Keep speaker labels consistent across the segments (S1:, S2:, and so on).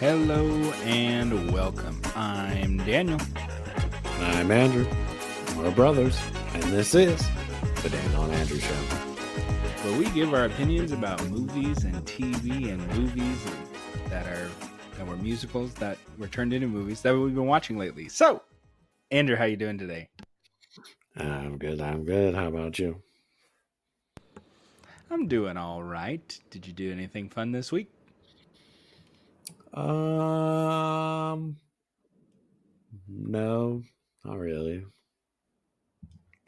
S1: Hello and welcome. I'm Daniel.
S2: I'm Andrew. We're brothers, and this is the Daniel and Andrew Show.
S1: Where we give our opinions about movies and TV and movies that were musicals that were turned into movies that we've been watching lately. So, Andrew, how you doing today?
S2: I'm good. How about you?
S1: I'm doing all right. Did you do anything fun this week?
S2: No, not really.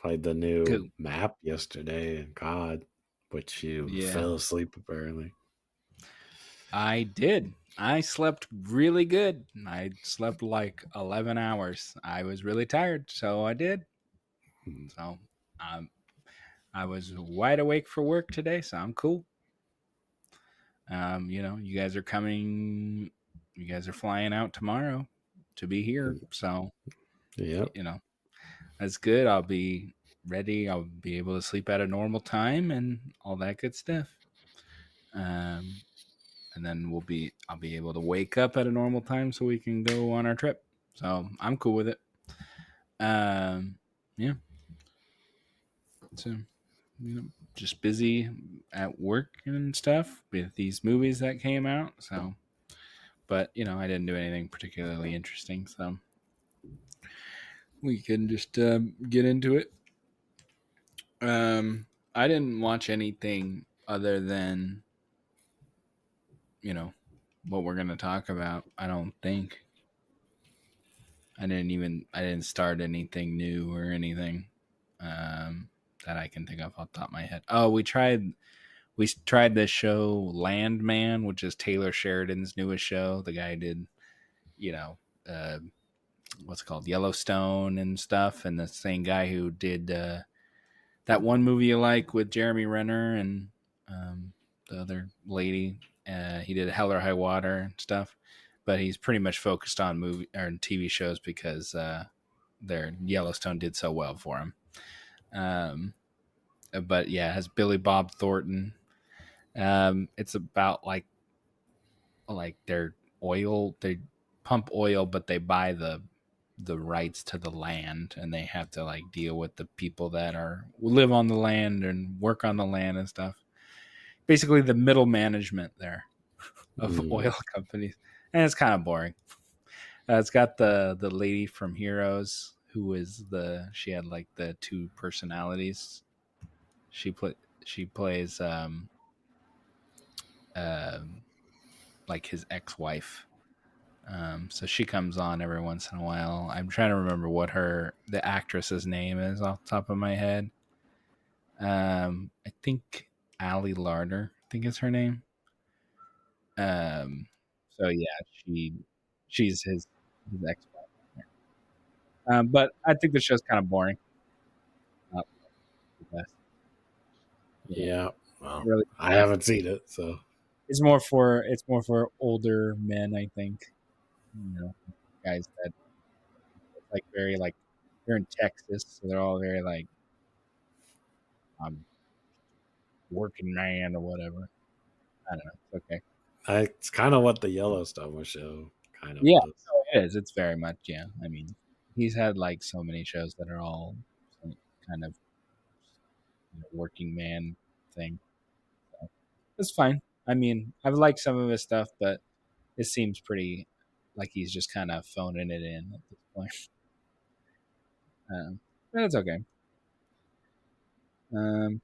S2: Played the new
S1: Cool.
S2: map yesterday in COD, which you
S1: Yeah,
S2: fell asleep apparently.
S1: I did. I slept really good. I slept like 11 hours. I was really tired, so I did.
S2: Hmm.
S1: So, um, I was wide awake for work today, so I'm cool. You guys are coming. You guys are flying out tomorrow to be here, so
S2: Yep.
S1: that's good. I'll be ready. I'll be able to sleep at a normal time and all that good stuff. Um, and then I'll be able to wake up at a normal time so we can go on our trip. So I'm cool with it. Yeah. So just busy at work and stuff with these movies that came out. So, but I didn't do anything particularly interesting. So we can just get into it. I didn't watch anything other than you know what we're gonna talk about. I don't think I didn't start anything new or anything that I can think of off the top of my head. Oh, we tried this show Landman, which is Taylor Sheridan's newest show. The guy did you know uh, what's it called Yellowstone and stuff, and the same guy who did that one movie you like with Jeremy Renner and the other lady. He did Hell or High Water and stuff, but he's pretty much focused on movie or TV shows because their Yellowstone did so well for him. Um, but yeah, it has Billy Bob Thornton. It's about like their oil. They pump oil, but they buy the rights to the land, and they have to like deal with the people that are live on the land and work on the land and stuff. Basically, the middle management there of
S2: Mm.
S1: oil companies, and it's kind of boring. It's got the lady from Heroes who is the she had like the two personalities. She play she plays um like his ex wife. So she comes on every once in a while. I'm trying to remember what the actress's name is off the top of my head. I think Ali Larder, I think is her name. Um, so yeah, she's his ex wife. But I think the show's kind of boring. Not the best. Yeah,
S2: Yeah. Well,
S1: really.
S2: I haven't seen it, so
S1: It's more for older men, I think. Guys that like very like they're in Texas, so they're all very like I'm working man or whatever. I don't know. It's okay.
S2: it's kind of what the Yellowstone show kind of
S1: Yeah,
S2: was.
S1: no, it is. It's very much, yeah. I mean, he's had like so many shows that are all kind of working man thing. So it's fine. I mean, I've liked some of his stuff, but it seems pretty like he's just kind of phoning it in at this point. But it's okay.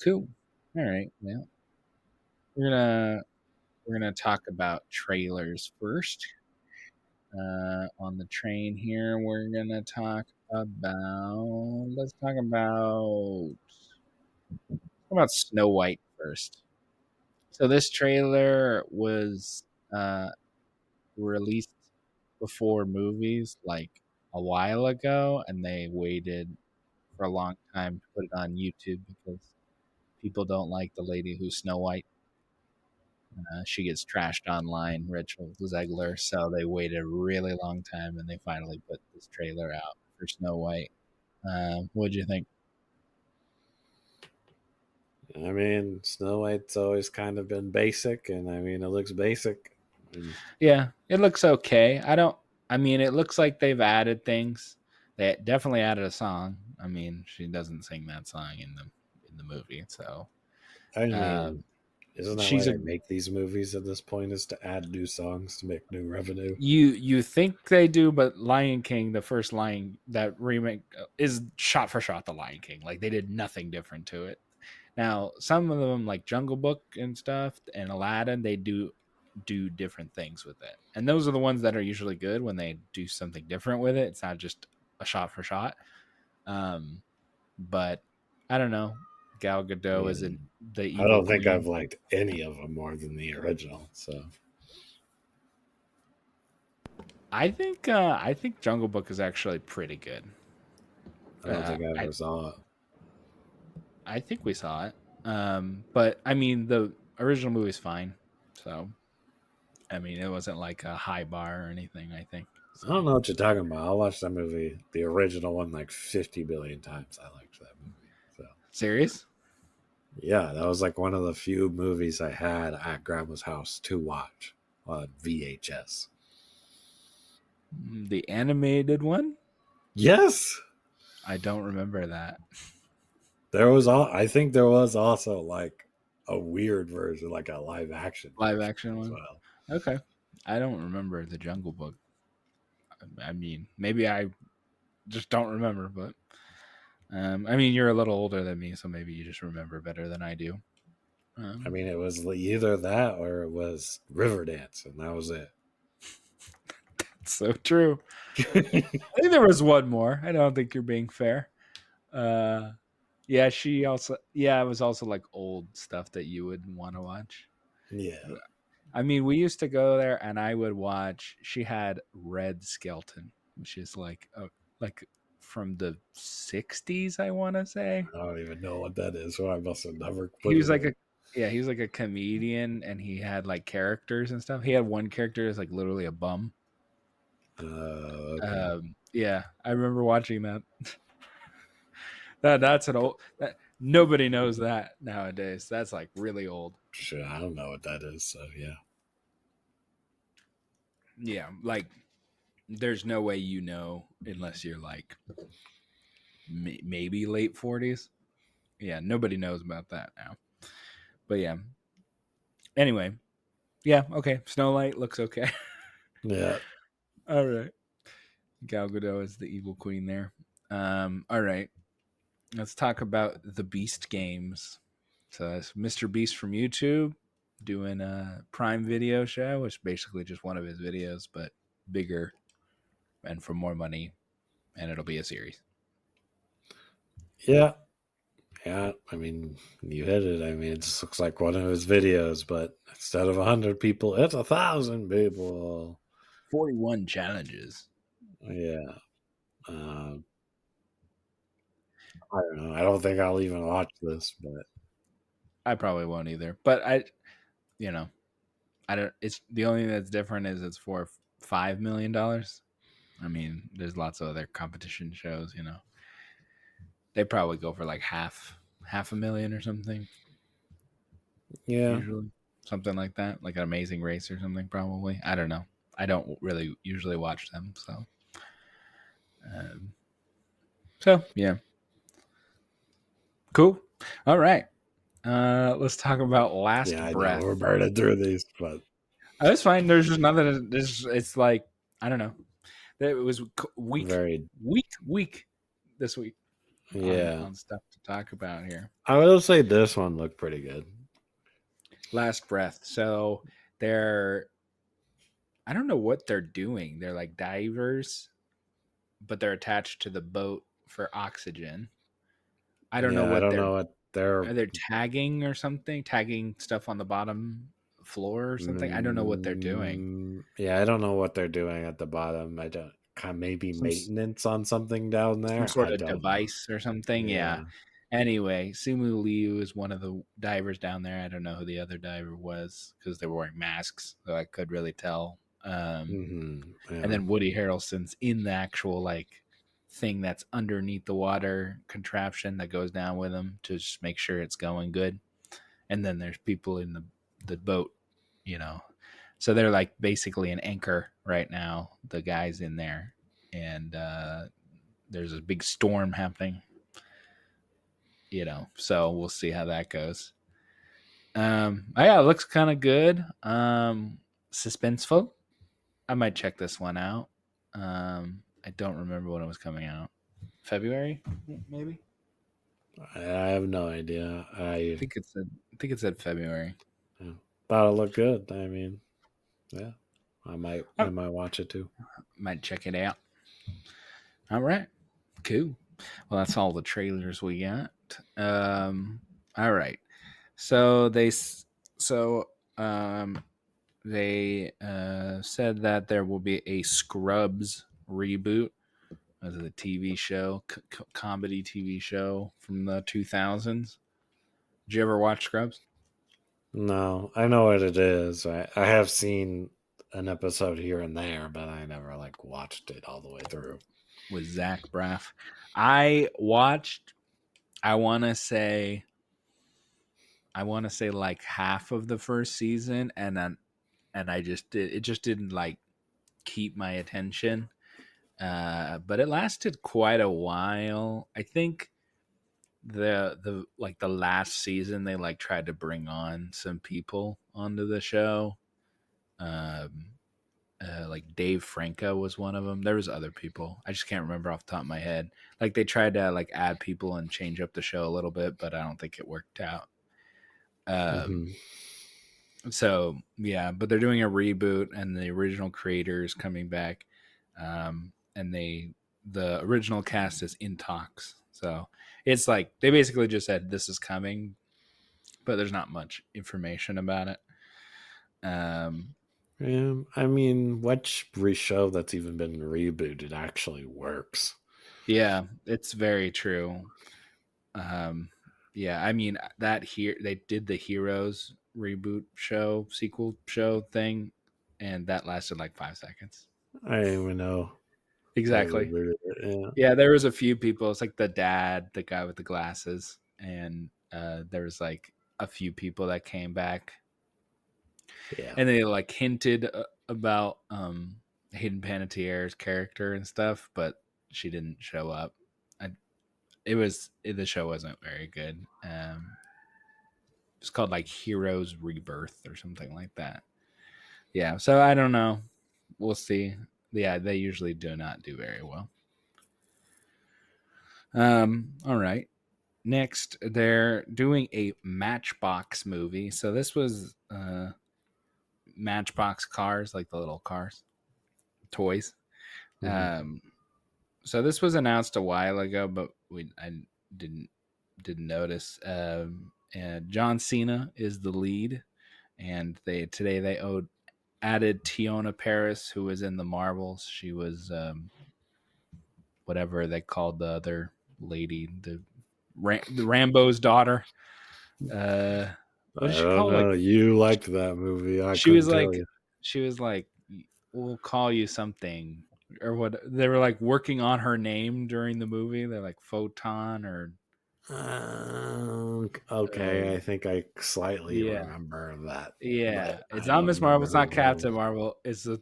S1: Cool. All right. Well, we're gonna we're gonna talk about trailers first. On the train here, we're gonna talk about. Let's talk about Snow White first. So this trailer was uh, released before movies like a while ago, and they waited for a long time to put it on YouTube because people don't like the lady who's Snow White. She gets trashed online, Rachel Zegler. So they waited a really long time, and they finally put this trailer out for Snow White. What'd you think?
S2: I mean, Snow White's always kind of been basic, and I mean, it looks basic.
S1: Yeah, it looks okay. I mean, it looks like they've added things. They definitely added a song. I mean, she doesn't sing that song in the movie, so
S2: I
S1: uh,
S2: mean, isn't that why
S1: she's a
S2: they make these movies at this point? Is to add new songs to make new revenue?
S1: you think they do, but Lion King, the first Lion that remake is shot for shot the Lion King. Like they did nothing different to it. Now, some of them like Jungle Book and stuff and Aladdin, they do different things with it. And those are the ones that are usually good when they do something different with it. It's not just a shot for shot. But I don't know. Gal Gadot
S2: Yeah.
S1: isn't the
S2: I
S1: evil
S2: don't think I've
S1: queen.
S2: liked any of them more than the original. So
S1: I think Jungle Book is actually pretty good.
S2: I don't think I
S1: I
S2: ever saw it.
S1: I think we saw it. But I mean the original movie is fine. So I mean it wasn't like a high bar or anything, I think.
S2: I
S1: So
S2: don't know what you're talking about. I watched that movie, the original one, like 50 billion times. I liked that movie. So
S1: serious?
S2: yeah, that was like one of the few movies I had at grandma's house to watch on VHS.
S1: The animated one?
S2: Yes,
S1: I don't remember that.
S2: there was all. I think there was also like a weird version, like a live action
S1: Live
S2: version
S1: action
S2: as
S1: one?
S2: well.
S1: Okay. I don't remember the Jungle Book. I mean, maybe I just don't remember, but I mean, you're a little older than me, so maybe you just remember better than I do.
S2: I
S1: Um,
S2: mean, it was either that or it was Riverdance, and that was it.
S1: so true. I think there was one more. I don't think you're being fair. Uh, yeah, it was also like old stuff that you would want to watch.
S2: Yeah.
S1: I mean, we used to go there and I would watch, she had Red Skelton, which is like from the 60s, I want to say.
S2: I don't even know what that is, so I must have never
S1: He
S2: put
S1: was
S2: it
S1: like
S2: in.
S1: a yeah, he was like a comedian and he had like characters and stuff. He had one character that's like literally a bum.
S2: Okay.
S1: Yeah, I remember watching that. That's an old that nobody knows that nowadays. That's like really old.
S2: Shit, I don't know what that is, so yeah.
S1: Yeah, like there's no way you know unless you're like maybe late 40s. Yeah, nobody knows about that now. But yeah. Anyway, yeah, okay. Snow White looks okay.
S2: Yeah.
S1: All right. Gal Gadot is the evil queen there. All right. Let's talk about the Beast games. So that's Mr. Beast from YouTube doing a Prime Video show, which is basically just one of his videos, but bigger and for more money, and it'll be a series.
S2: Yeah. Yeah. I mean, you hit it. I mean, it just looks like one of his videos, but instead of 100 people, it's 1,000 people.
S1: 41 challenges.
S2: Yeah. I don't know. I don't think I'll even watch this, but
S1: I probably won't either, but you know, I don't. It's the only thing that's different is it's for $5 million. I mean, there's lots of other competition shows. They probably go for like half a million or something.
S2: yeah.
S1: Usually, something like that, like an Amazing Race or something. Probably. I don't know. I don't really usually watch them, um, so yeah, cool. All right, let's talk about Last
S2: Yeah, I know.
S1: Breath.
S2: We're burning through these, but
S1: Oh, that's fine. There's just nothing. It's like I don't know. It was
S2: very,
S1: week this week
S2: yeah.
S1: on stuff to talk about here.
S2: I will say this one looked pretty good.
S1: Last Breath. So they're I don't know what they're doing. They're like divers, but they're attached to the boat for oxygen. I don't know
S2: Yeah, I
S1: what
S2: don't know what they're.
S1: they're tagging or something, tagging stuff on the bottom floor or something. I don't know what they're doing.
S2: Yeah, I don't know what they're doing at the bottom. I don't. Kind of maybe
S1: Some
S2: maintenance on something down
S1: some
S2: there.
S1: sort
S2: I
S1: of
S2: don't know.
S1: device or something. Yeah.
S2: Yeah.
S1: Anyway, Simu Liu is one of the divers down there. I don't know who the other diver was because they were wearing masks, so I could really tell. And
S2: Yeah.
S1: then Woody Harrelson's in the actual like thing that's underneath the water contraption that goes down with him to just make sure it's going good. And then there's people in the boat, you know. So they're like basically an anchor right now. The guys in there, and there's a big storm happening. So we'll see how that goes. Yeah, it looks kind of good. Suspenseful. I might check this one out. I don't remember when it was coming out. February, maybe.
S2: I have no idea.
S1: I think it said February.
S2: Yeah, thought it looked good. I mean, yeah, I
S1: I
S2: might watch it too.
S1: might check it out. All right, cool. Well, that's all the trailers we got. All right. So they said that there will be a Scrubs reboot of the TV show, comedy TV show from the 2000s. Did you ever watch Scrubs?
S2: No, I know what it is. I have seen an episode here and there, but I never like watched it all the way through.
S1: With Zach Braff. I watched, I want to say like half of the first season, and I just did, it just didn't like keep my attention. But it lasted quite a while. I think the last season they like tried to bring on some people onto the show. Um, like Dave Franco was one of them. There was other people. I just can't remember off the top of my head. Like they tried to like add people and change up the show a little bit, but I don't think it worked out.
S2: Mm-hmm.
S1: So yeah, but they're doing a reboot, and the original creator is coming back, and the original cast is in talks. So it's like they basically just said this is coming, but there's not much information about it.
S2: Yeah, I mean, which show that's even been rebooted actually works?
S1: Yeah, it's very true. Yeah, I mean that here they did the Heroes reboot show, sequel show thing, and that lasted like 5 seconds.
S2: I don't even know they
S1: Exactly.
S2: rebooted it.
S1: Yeah, there was a few people. It's like the dad, the guy with the glasses, and there was like a few people that came back,
S2: Yeah,
S1: and they like hinted about Hayden Panettiere's character and stuff, but she didn't show up. The show wasn't very good. It's called like Heroes Rebirth or something like that. Yeah, so I don't know. We'll see. Yeah, they usually do not do very well. All right. Next, they're doing a Matchbox movie. So this was Matchbox cars, like the little cars, toys.
S2: mm-hmm.
S1: So this was announced a while ago, but I didn't notice. And John Cena is the lead, and they added Tiona Paris, who was in the Marvels. She was whatever they called the other lady, the Rambo's daughter. What
S2: I
S1: did she
S2: don't
S1: call? Like
S2: know. You liked that movie. I
S1: she
S2: couldn't
S1: was
S2: tell
S1: like
S2: you.
S1: she was like, we'll call you something or what. They were like working on her name during the movie. They're like Photon or
S2: Okay, I think I slightly
S1: yeah.
S2: remember that,
S1: Yeah,
S2: but
S1: it's
S2: I
S1: not
S2: don't
S1: Miss Marvel.
S2: remember
S1: It's
S2: who
S1: not
S2: it was.
S1: Captain Marvel. It's the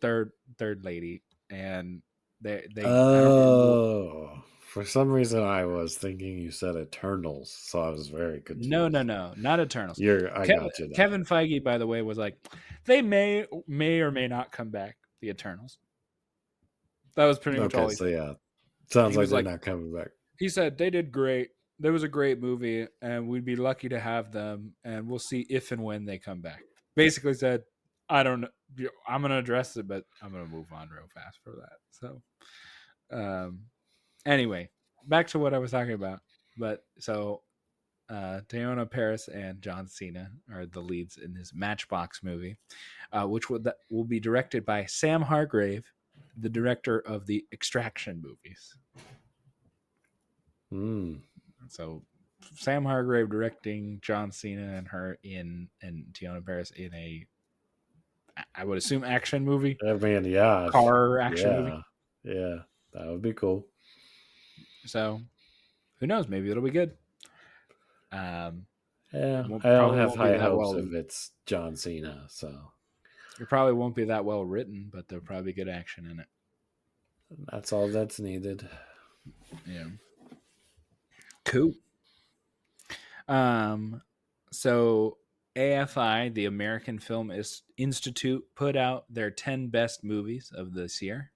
S1: third lady, and they I don't remember.
S2: Oh, for some reason I was thinking you said Eternals, so I was very
S1: No,
S2: confused.
S1: not Eternals.
S2: I got you now.
S1: Kevin Feige, by the way, was like, they may or may not come back. The Eternals. That was pretty much all
S2: Okay,
S1: he
S2: so
S1: said.
S2: yeah, sounds
S1: He
S2: like
S1: was
S2: they're
S1: like,
S2: not coming back.
S1: he said they did great. There was a great movie, and we'd be lucky to have them, and we'll see if and when they come back. Basically said, I don't know. I'm gonna address it, but I'm gonna move on real fast for that. So, anyway, back to what I was talking about. But so, Diona Paris and John Cena are the leads in this Matchbox movie, which will be directed by Sam Hargrave, the director of the Extraction movies.
S2: Mm.
S1: So Sam Hargrave directing John Cena and her and Tiona Paris in a, I would assume, action movie,
S2: I mean, yeah,
S1: car action movie.
S2: yeah, that would be cool.
S1: So who knows? Maybe it'll be good.
S2: Yeah, I don't
S1: Probably
S2: have
S1: won't be
S2: high
S1: that
S2: hopes
S1: well.
S2: if it's John Cena. So
S1: It probably won't be that well written, but there'll probably be good action in it.
S2: That's all that's needed.
S1: Yeah. Cool. So AFI, the American Film Institute, put out their 10 best movies of this year.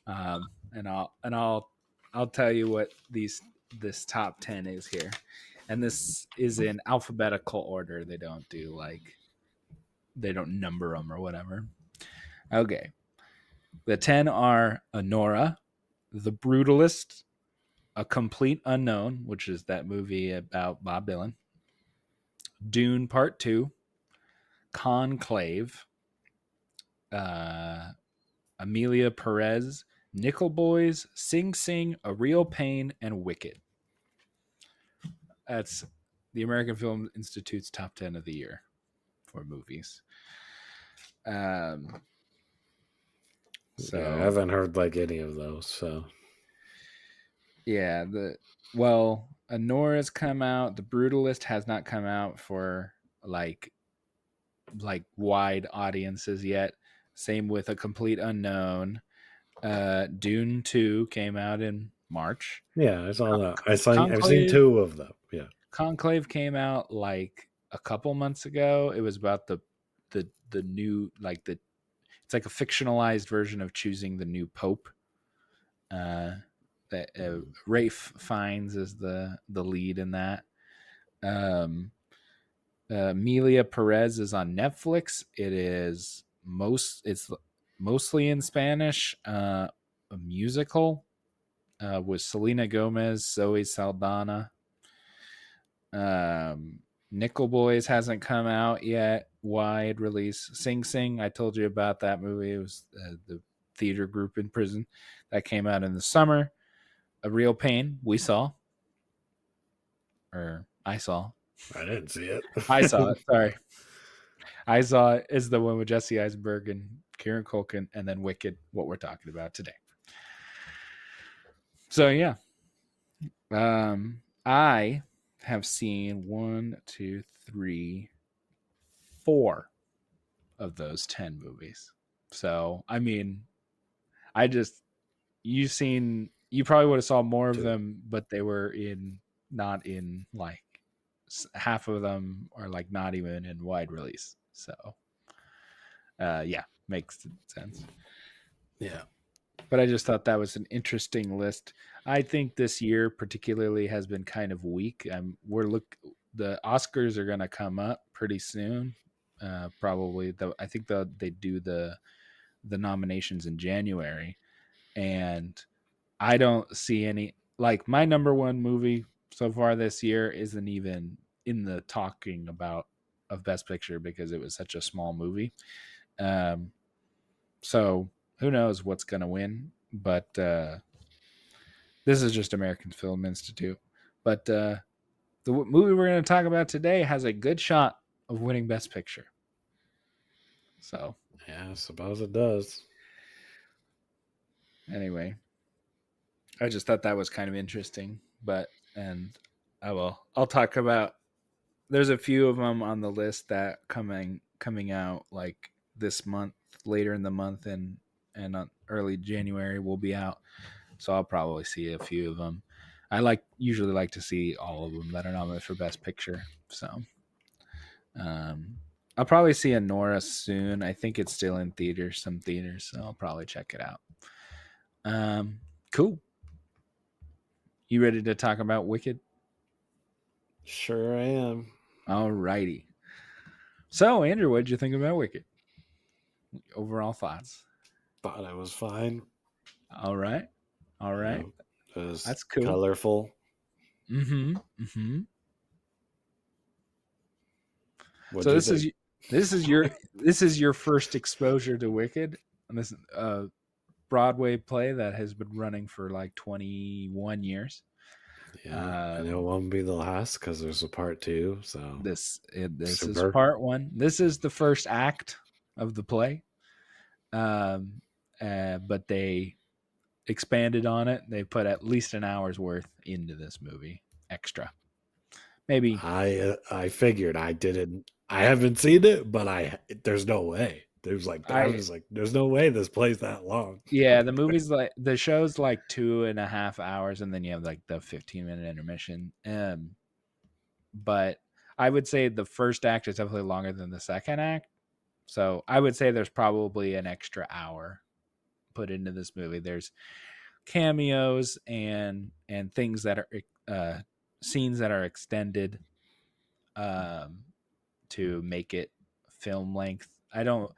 S1: And I'll tell you what this top 10 is here. And this is in alphabetical order. They don't number them or whatever. Okay. The 10 are Anora, The Brutalist, A Complete Unknown, which is that movie about Bob Dylan, Dune Part 2, Conclave, Amelia Perez, Nickel Boys, Sing Sing, A Real Pain, and Wicked. That's the American Film Institute's top 10 of the year for movies. So
S2: yeah, I haven't heard like any of those. So
S1: yeah, Anora's come out. The Brutalist has not come out for like wide audiences yet. Same with A Complete Unknown. Dune 2 came out in March.
S2: yeah, I saw that. I've seen
S1: Conclave,
S2: 2 of them. Yeah.
S1: Conclave came out like a couple months ago. It was about the new it's like a fictionalized version of choosing the new pope. That Rafe Fiennes is the lead in that. Amelia Perez is on Netflix. It's mostly in Spanish. A musical with Selena Gomez, Zoe Saldana. Nickel Boys hasn't come out yet. Wide release. Sing Sing, I told you about that movie. It was the theater group in prison that came out in the summer. A Real Pain, we saw. Or I saw.
S2: I didn't see it.
S1: I saw it. Sorry. I saw it is the one with Jesse Eisenberg and Kieran Culkin, and then Wicked, what we're talking about today. So yeah. I have seen 1, 2, 3, 4 of those 10 movies. So I mean, you probably would have saw more of them, but they were not in like half of them are like not even in wide release. So yeah, makes sense.
S2: Yeah.
S1: But I just thought that was an interesting list. I think this year particularly has been kind of weak. The Oscars are going to come up pretty soon. Probably I think they do the nominations in January, and I don't see any, like, my number one movie so far this year isn't even in the talking about of Best Picture because it was such a small movie. So who knows what's going to win, but this is just American Film Institute. But the movie we're going to talk about today has a good shot of winning Best Picture. So
S2: yeah, I suppose it does.
S1: Anyway, I just thought that was kind of interesting, I'll talk about. There's a few of them on the list that coming out like this month, later in the month, and on early January will be out. So I'll probably see a few of them. I usually like to see all of them that are nominated for Best Picture. So I'll probably see Anora soon. I think it's still in some theaters, so I'll probably check it out. Cool. You ready to talk about Wicked?
S2: Sure I am.
S1: All righty. So, Andrew, what did you think about Wicked? Overall thoughts?
S2: Thought I was fine.
S1: All right.
S2: It was
S1: That's cool.
S2: Colorful.
S1: Mm-hmm.
S2: So
S1: this is your first exposure to Wicked, and this Broadway play that has been running for like 21 years.
S2: Yeah, and it won't be the last because there's a part 2. So
S1: this is part 1. This is the first act of the play, but they expanded on it. They put at least an hour's worth into this movie extra. Maybe
S2: I figured I haven't seen it, but there's no way It was like I
S1: I
S2: was like, there's no way this plays that long.
S1: Yeah, the show's like 2.5 hours, and then you have like the 15-minute intermission. But I would say the first act is definitely longer than the second act. So I would say there's probably an extra hour put into this movie. There's cameos and things that are scenes that are extended um, to make it film length. I don't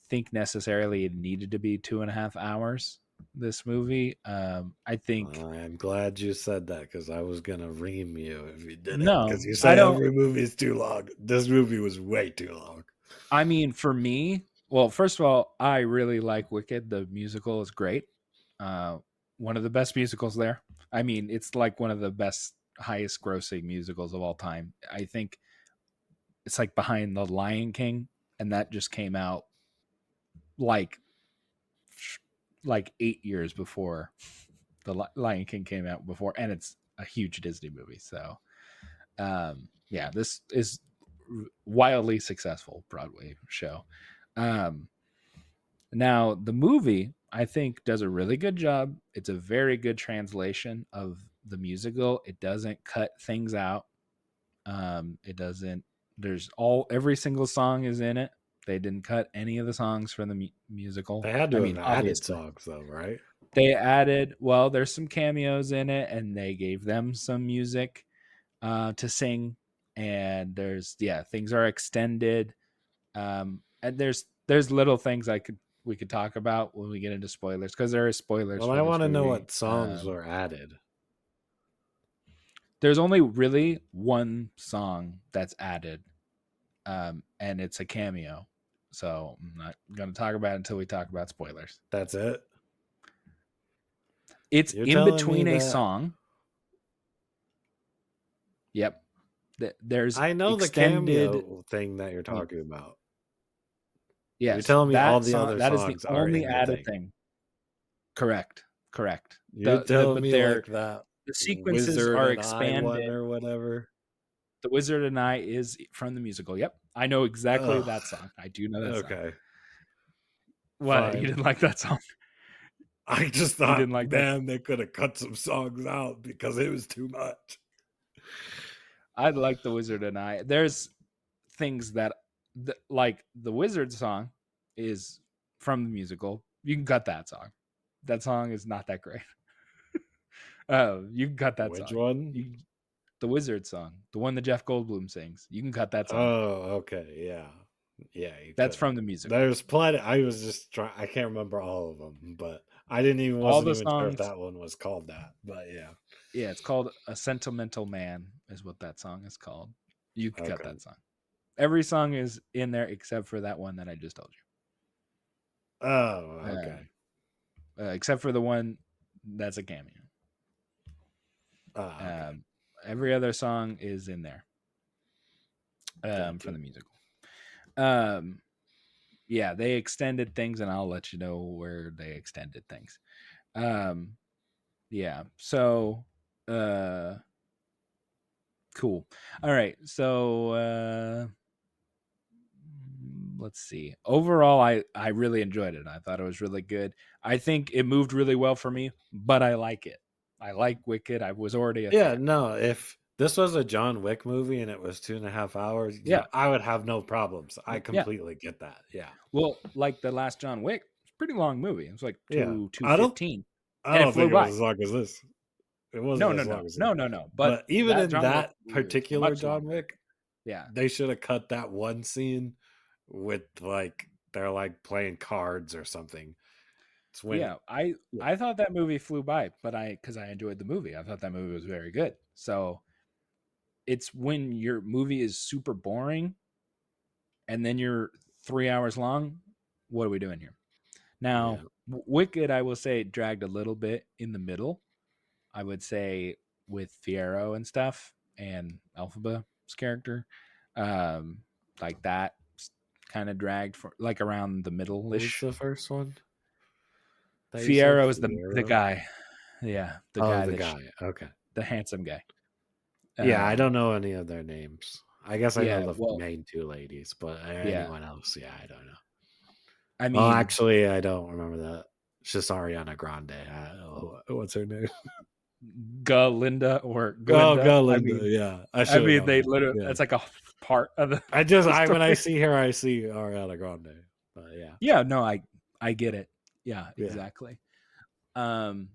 S1: think necessarily it needed to be 2.5 hours. This movie, I think
S2: I'm glad you said that because I was gonna ream you if you didn't. Because
S1: no,
S2: you
S1: I
S2: say
S1: don't.
S2: every movie is too long. This movie was way too long.
S1: I mean, for me, well, first of all, I really like Wicked. The musical is great. Uh, one of the best musicals there. I mean, it's like one of the best, highest grossing musicals of all time. I think it's like behind The Lion King, and that just came out like 8 years before the Lion King came out before, and it's a huge Disney movie. So, yeah, this is wildly successful Broadway show. Um, Now, the movie, I think, does a really good job. It's a very good translation of the musical. It doesn't cut things out. It doesn't. Every single song is in it. They didn't cut any of the songs from the musical.
S2: They had
S1: I
S2: to
S1: mean,
S2: have added
S1: obviously,
S2: songs though, right?
S1: they added. Well, there's some cameos in it, and they gave them some music to sing. And things are extended. And there's little things we could talk about when we get into spoilers, because there are spoilers
S2: Well,
S1: for
S2: I
S1: this
S2: want to know
S1: movie.
S2: what songs were added.
S1: There's only really one song that's added, and it's a cameo. So I'm not going to talk about it until we talk about spoilers.
S2: That's it.
S1: It's
S2: You're
S1: in
S2: telling me
S1: between a
S2: that
S1: song. Yep. There's
S2: I know the
S1: extended.
S2: cameo thing that you're talking about. You're
S1: Yes,
S2: telling me all
S1: that
S2: the
S1: song.
S2: other
S1: That is the
S2: songs are
S1: only
S2: in the
S1: added
S2: thing.
S1: thing. Correct.
S2: You're telling
S1: But
S2: me
S1: they're
S2: like that
S1: the sequences
S2: Wizard
S1: are
S2: and I one
S1: expanded.
S2: or whatever.
S1: The Wizard and I is from the musical. Yep. I know exactly
S2: Ugh.
S1: that song. I do know that song.
S2: Okay.
S1: What? You
S2: Fine.
S1: didn't like that song?
S2: I just
S1: You
S2: thought,
S1: didn't like that?
S2: man, they could have cut some songs out because it was too much.
S1: I like The Wizard and I. There's things that, like the Wizard song is from the musical. You can cut that song. That song is not that great. Oh, you can cut that
S2: Which
S1: song.
S2: one?
S1: The Wizard song, the one that Jeff Goldblum sings. You can cut that song.
S2: Oh, okay. Yeah. Yeah, you
S1: That's
S2: could.
S1: from the musical.
S2: There's plenty. I was just trying. I can't remember all of them, but I didn't even
S1: All
S2: wasn't
S1: the
S2: even sure if
S1: songs.
S2: that one was called that. But yeah.
S1: Yeah, it's called A Sentimental Man, is what that song is called. You can cut
S2: Okay.
S1: that song. Every song is in there except for that one that I just told
S2: Oh,
S1: you.
S2: okay.
S1: Except for the one that's a cameo.
S2: Okay.
S1: Every other song is in there
S2: Thank
S1: from
S2: you.
S1: the musical. Yeah, they extended things, and I'll let you know where they extended things. Yeah, so cool. All right, so let's see. Overall, I really enjoyed it. I thought it was really good. I think it moved really well for me, but I like it. I like Wicked. I was already a
S2: Yeah,
S1: fan.
S2: no, if this was a John Wick movie and it was 2.5 hours,
S1: Yeah,
S2: I would have no problems. I
S1: yeah.
S2: completely get that. Yeah.
S1: Well, like the last John Wick, it's a pretty long movie. It was like
S2: Yeah.
S1: 2:15,
S2: I
S1: and it
S2: don't think
S1: flew
S2: it was
S1: by.
S2: as long as this. It
S1: No,
S2: wasn't
S1: no,
S2: as
S1: no,
S2: long as this.
S1: no, no, no. But
S2: But even
S1: that
S2: in
S1: John Wick
S2: that
S1: was
S2: particular
S1: much
S2: John
S1: longer.
S2: Wick,
S1: Yeah,
S2: they should have cut that one scene with like they're like playing cards or something. It's when
S1: yeah. I thought that movie flew by, but because I enjoyed the movie, I thought that movie was very good. So it's when your movie is super boring, and then you're 3 hours long. What are we doing here?
S2: yeah.
S1: Now, Wicked, I will say, dragged a little bit in the middle. I would say with Fiero and stuff, and Elphaba's character, um, like that kind of dragged for like around the middle
S2: What was
S1: ish.
S2: the first one that you said?
S1: Fiero is the
S2: Fiero?
S1: guy, yeah, the
S2: Oh,
S1: guy
S2: the guy. Okay.
S1: the handsome guy.
S2: Yeah, I
S1: Um,
S2: don't know any of their names. I guess I know
S1: yeah,
S2: the
S1: well,
S2: main two ladies, but
S1: yeah,
S2: anyone else, yeah, I don't know.
S1: I
S2: Oh,
S1: mean,
S2: actually, I don't remember that. It's just Ariana Grande. What's her name?
S1: Galinda or
S2: Oh,
S1: Glinda.
S2: Galinda. Yeah, I
S1: I
S2: should have
S1: mean,
S2: known
S1: they
S2: that.
S1: literally,
S2: Yeah,
S1: it's like a part of the,
S2: when I
S1: story.
S2: see her, I see Ariana Grande. But yeah,
S1: Yeah, no, I get it. Yeah,
S2: yeah.
S1: exactly. Um,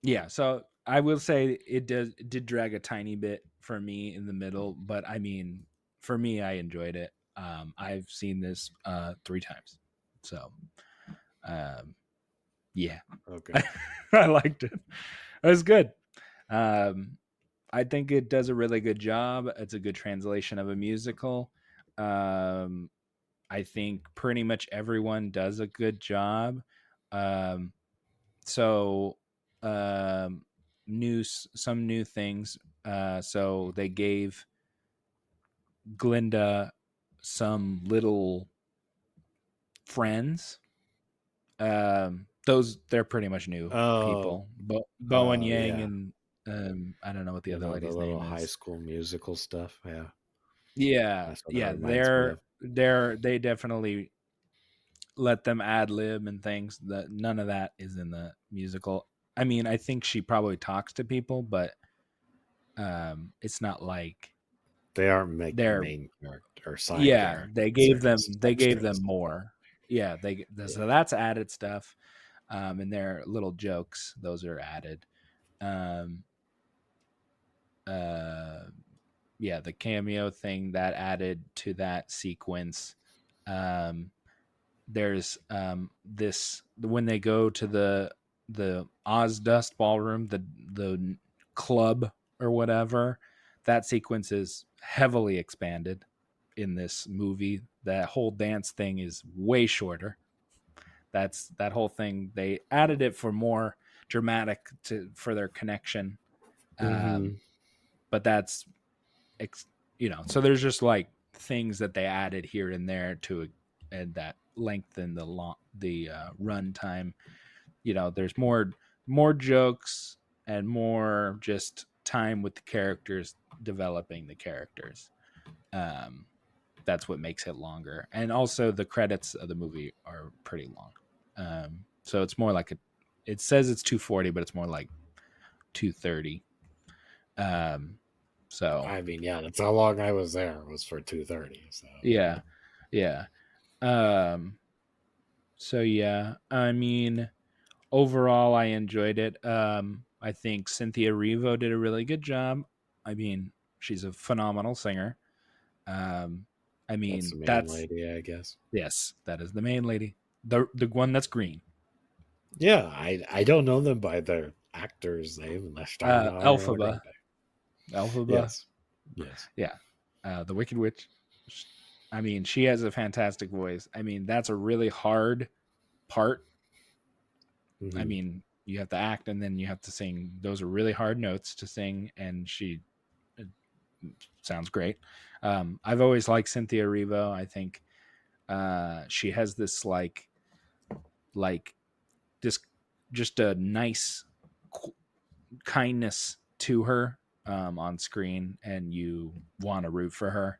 S1: yeah, so I will say it did drag a tiny bit for me in the middle, but I mean, for me, I enjoyed it. I've seen this 3 times, so um, yeah,
S2: Okay.
S1: I liked it. It was good. Um, I think it does a really good job. It's a good translation of a musical. Um, I think pretty much everyone does a good job. Um, so um, some new things. So they gave Glinda some little friends. Those they're pretty much new
S2: Oh,
S1: people. Bo and Yang
S2: yeah.
S1: and I don't know what the
S2: You
S1: other
S2: know, the
S1: lady's
S2: little
S1: name
S2: High
S1: is.
S2: School Musical stuff. Yeah,
S1: Yeah,
S2: that's what it
S1: yeah,
S2: reminds me of.
S1: they definitely let them ad lib and things. That none of that is in the musical. I mean, I think she probably talks to people, but it's not like
S2: They aren't make
S1: they're
S2: main character or side
S1: yeah,
S2: characters. They're just
S1: they gave them
S2: extras.
S1: more. Yeah, so
S2: Yeah.
S1: that's added stuff. And their little jokes, those are added. Um uh yeah, the cameo thing that added to that sequence. Um there's this when they go to the Oz Dust Ballroom, the club or whatever, that sequence is heavily expanded in this movie. That whole dance thing is way shorter. That whole thing they added it for more dramatic for their connection.
S2: Mm-hmm.
S1: Um, but that's so there's just like things that they added here and there to and that lengthen the run time. There's more jokes and more just time with the characters, developing the characters. um that's what makes it longer, and also the credits of the movie are pretty long. So it's more like it says it's 240, but it's more like 230. um so
S2: I mean, yeah, that's how long I was there. Was for 2:30. So
S1: yeah, yeah. um so yeah, I mean, overall I enjoyed it. I think Cynthia Erivo did a really good job. I mean, she's a phenomenal singer. um I
S2: that's the
S1: mean,
S2: main
S1: that's
S2: lady, I guess.
S1: yes, that is the main lady, the one that's green.
S2: Yeah, I don't know them by their actor's name unless you're talking about Ariana
S1: Elphaba.
S2: Grande.
S1: Elphaba.
S2: Yes, yes.
S1: Yeah. The Wicked Witch. I mean, she has a fantastic voice. I mean, that's a really hard part. I
S2: Mm-hmm.
S1: mean, you have to act and then you have to sing. Those are really hard notes to sing, and she uh, sounds great. I've always liked Cynthia Erivo. I think she has this like this just a nice kindness to her on screen, and you want to root for her.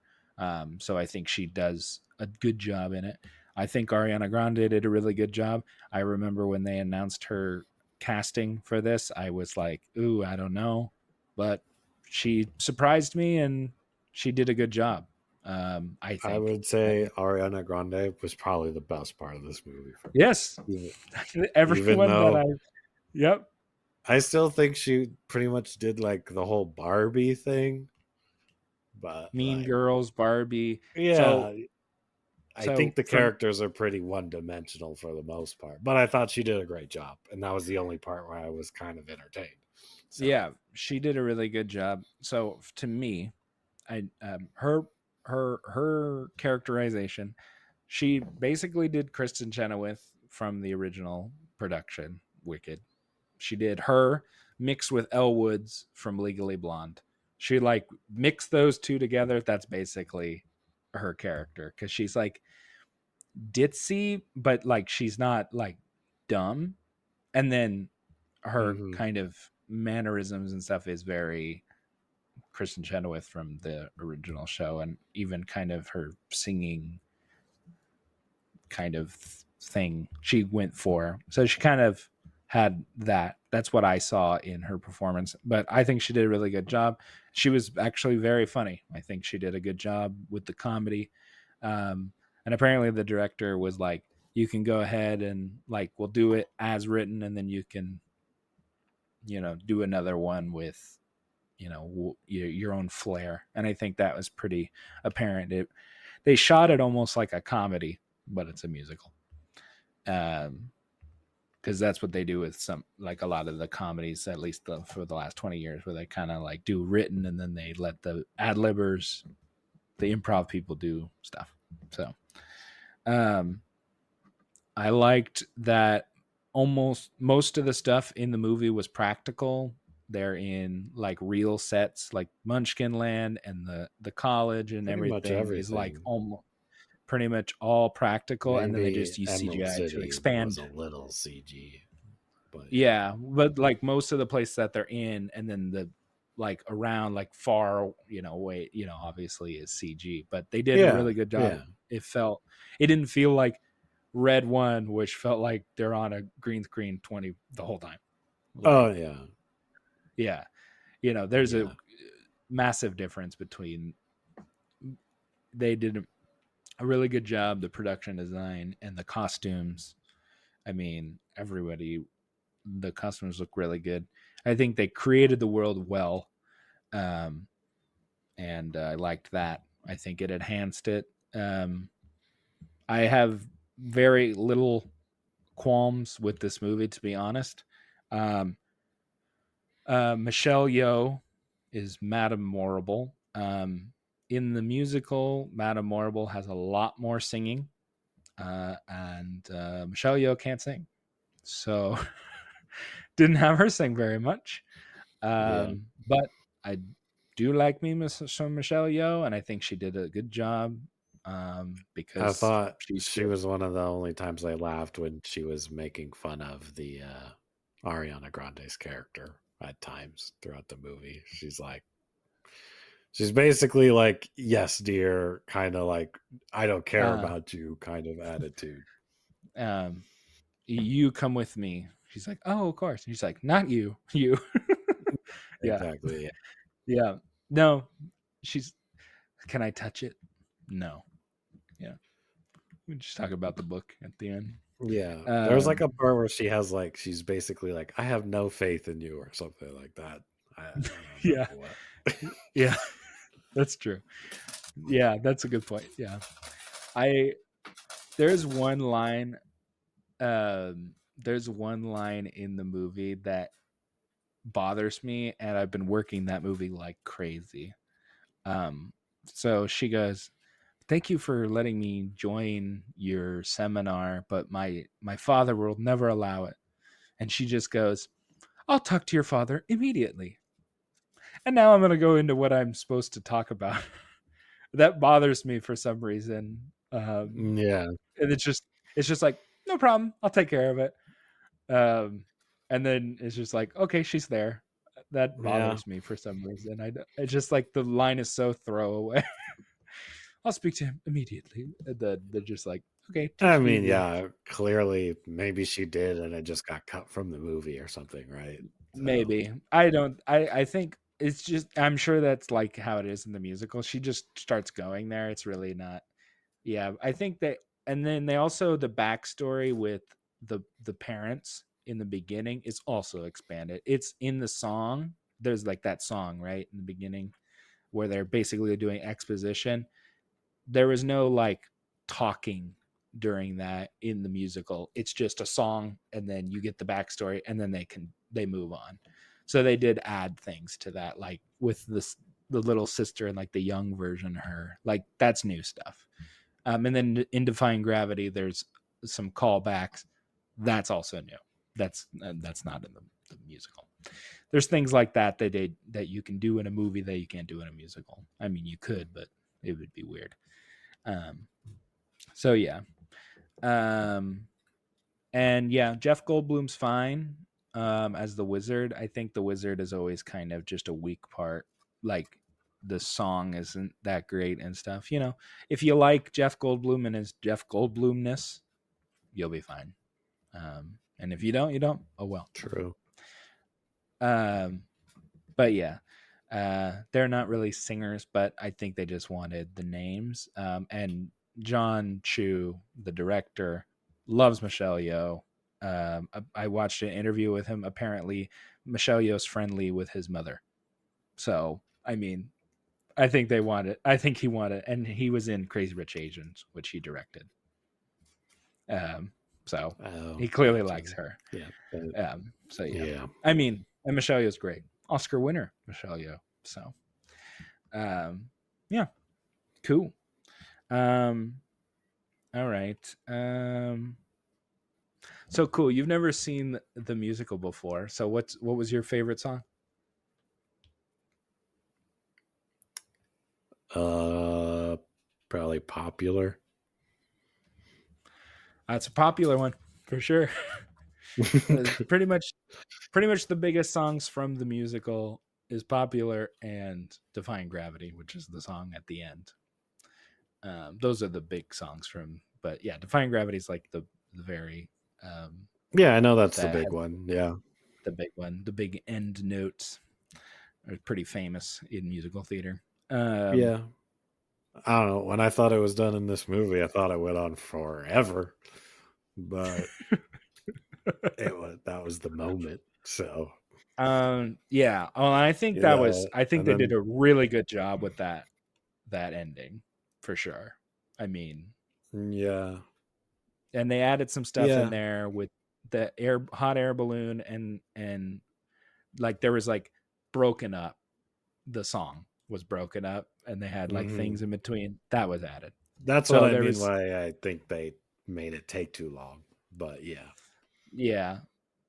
S1: So I think she does a good job in it. I think Ariana Grande did a really good job. I remember when they announced her casting for this, I was like, ooh, I don't know. But she surprised me, and she did a good job, I
S2: I
S1: think.
S2: would say Ariana Grande was probably the best part of this movie for me.
S1: Yes.
S2: Even, even
S1: Everyone that
S2: though
S1: yep.
S2: I still think she pretty much did like the whole Barbie thing, but
S1: Mean
S2: like,
S1: Girls, Barbie. So,
S2: yeah, I think the
S1: from
S2: characters are pretty one dimensional for the most part. But I thought she did a great job, and that was the only part where I was kind of entertained. So,
S1: yeah, she did a really good job. So to me, I her characterization, she basically did Kristen Chenoweth from the original production Wicked. She did her mixed with Elle Woods from Legally Blonde. She like mixed those two together. That's basically her character, because she's like ditzy, but like she's not like dumb. And then her
S2: hmm
S1: kind of mannerisms and stuff is very Kristen Chenoweth from the original show, and even kind of her singing kind of thing she went for. So she kind of had that. That's what I saw in her performance. But I think she did a really good job. She was actually very funny. I think she did a good job with the comedy. And apparently the director was like, you can go ahead and like we'll do it as written, and then you can, do another one with your own flair. And I think that was pretty apparent. They shot it almost like a comedy, but it's a musical. Because that's what they do with some, like a lot of the comedies, at least for the last 20 years, where they kind of like do written and then they let the ad libbers, the improv people do stuff. So I liked that almost most of the stuff in the movie was practical. They're in like real sets, like Munchkin Land and the college and
S2: Pretty much
S1: everything is like
S2: everything.
S1: almost pretty much all practical, and then they
S2: Maybe
S1: just use
S2: Emerald
S1: CGI to
S2: City was
S1: expand.
S2: a little CG, but yeah.
S1: Yeah, but like most of the places that they're in, and then the like around like far, away, obviously is CG, but they did a
S2: Yeah,
S1: really good job.
S2: yeah.
S1: It didn't feel like Red One, which felt like they're on a green screen 20 the whole time. Like,
S2: Oh yeah,
S1: yeah, there's a
S2: yeah.
S1: massive difference between. They did a really good job, the production design and the costumes. I mean, everybody, the costumes look really good. I think they created the world well, um, and I liked that. I think it enhanced it. I have very little qualms with this movie, to be honest. Um, Michelle Yeoh is Madame Morrible. In the musical, Madame Morrible has a lot more singing, and Michelle Yeoh can't sing, so didn't have her sing very much.
S2: Yeah.
S1: But I do like me some Michelle Yeoh, and I think she did a good job
S2: I
S1: because
S2: thought
S1: she's
S2: she was one of the only times I laughed when she was making fun of the Ariana Grande's character at times throughout the movie. She's basically like, yes, dear, kind of like, I don't care
S1: uh,
S2: about you kind of attitude.
S1: um, you come with me. She's like, oh, of course. And she's like, not you, you. Yeah,
S2: Exactly. Yeah.
S1: yeah. No, she's. Can I touch it? No. Yeah, we just talk about the book at the end.
S2: Yeah. There's like a
S1: Um,
S2: part where she has like, she's basically like, I have no faith in you or something like that. I don't
S1: yeah,
S2: know what.
S1: yeah, that's true. Yeah, that's a good point. Yeah, I there's one line. There's one line in the movie that bothers me, and I've been working that movie like crazy. Um, so she goes, "Thank you for letting me join your seminar, but my father will never allow it." And she just goes, "I'll talk to your father immediately." And now I'm going to go into what I'm supposed to talk about. That bothers me for some reason.
S2: Yeah.
S1: And it's just like, no problem, I'll take care of it. Um, and then it's just like, okay, she's there. That
S2: Yeah.
S1: bothers me for some reason. It's just like the line is so throwaway. I'll speak to him immediately. And then they're just like, okay,
S2: I
S1: takes me
S2: mean,
S1: the
S2: yeah, clearly maybe she did and it just got cut from the movie or something, right? So,
S1: maybe. I don't. I think it's just. I'm sure that's like how it is in the musical. She just starts going there. It's really not. Yeah, I think that, and then they also the backstory with the parents in the beginning is also expanded. It's in the song. There's like that song right in the beginning where they're basically doing exposition. There was no like talking during that in the musical. It's just a song, and then you get the backstory, and then they move on. So they did add things to that, like with the little sister and like the young version of her. Like that's new stuff. And then in Defying Gravity, there's some callbacks. That's also new. That's not in the musical. There's things like that you can do in a movie that you can't do in a musical. I mean, you could, but it would be weird. Um, so yeah, um, and yeah, Jeff Goldblum's fine as the wizard. I think the wizard is always kind of just a weak part. Like the song isn't that great and stuff. If you like Jeff Goldblum and his Jeff Goldblumness, you'll be fine. And if you don't, you don't. Oh well.
S2: True.
S1: But yeah, they're not really singers, but I think they just wanted the names. And John Chu, the director, loves Michelle Yeoh. I watched an interview with him. Apparently, Michelle Yeoh's friendly with his mother. So, I mean, I think they wanted. I think he wanted, and he was in Crazy Rich Asians, which he directed. So he clearly likes her.
S2: Yeah.
S1: So yeah.
S2: Yeah.
S1: I mean, and Michelle Yeoh's great. Oscar winner, Michelle Yeoh. So, yeah, cool. All right. So cool. You've never seen the musical before. So what was your favorite song?
S2: Probably Popular.
S1: It's a popular one for sure. pretty much the biggest songs from the musical is Popular and Defying Gravity, which is the song at the end. Those are the big songs from, but yeah, Defying Gravity is like the very
S2: yeah, I know that's the big one. Yeah,
S1: the big one, the big end notes are pretty famous in musical theater.
S2: Yeah, I don't know. When I thought it was done in this movie, I thought it went on forever, but that was the moment. So
S1: yeah. Well, I think I think they did a really good job with that ending for sure. I mean,
S2: yeah,
S1: and they added some stuff in there with the hot air balloon and like there was like broken up. The song was broken up and they had like things in between that was added.
S2: That's what I mean. Why I think they made it take too long, but yeah.
S1: Yeah.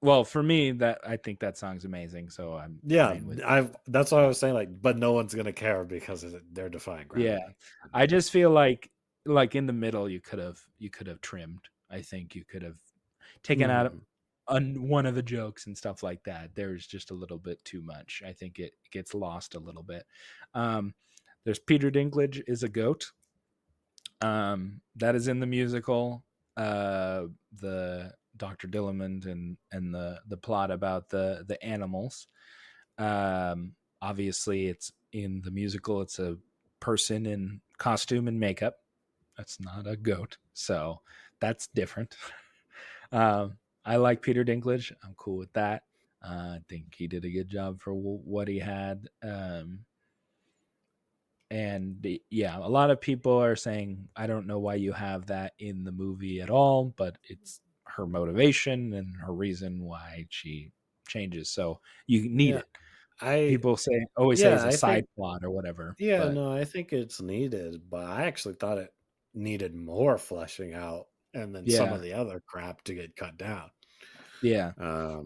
S1: Well, for me, that I think that song's amazing, so I'm fine with
S2: that's what I was saying. Like, but no one's gonna care because they're Defying Gravity.
S1: Yeah, I just feel like in the middle, you could have trimmed. I think you could have taken out one of the jokes and stuff like that. There's just a little bit too much. I think it gets lost a little bit. There's Peter Dinklage is a goat. That is in the musical. The Dr. Dillamond and the plot about the animals. Obviously, it's in the musical. It's a person in costume and makeup. That's not a goat, so that's different. I like Peter Dinklage. I'm cool with that. I think he did a good job for what he had. And yeah, a lot of people are saying, I don't know why you have that in the movie at all, but it's her motivation and her reason why she changes. So you need it. People always say it's a side plot or whatever.
S2: Yeah, no, I think it's needed, but I actually thought it needed more fleshing out and then some of the other crap to get cut down.
S1: Yeah.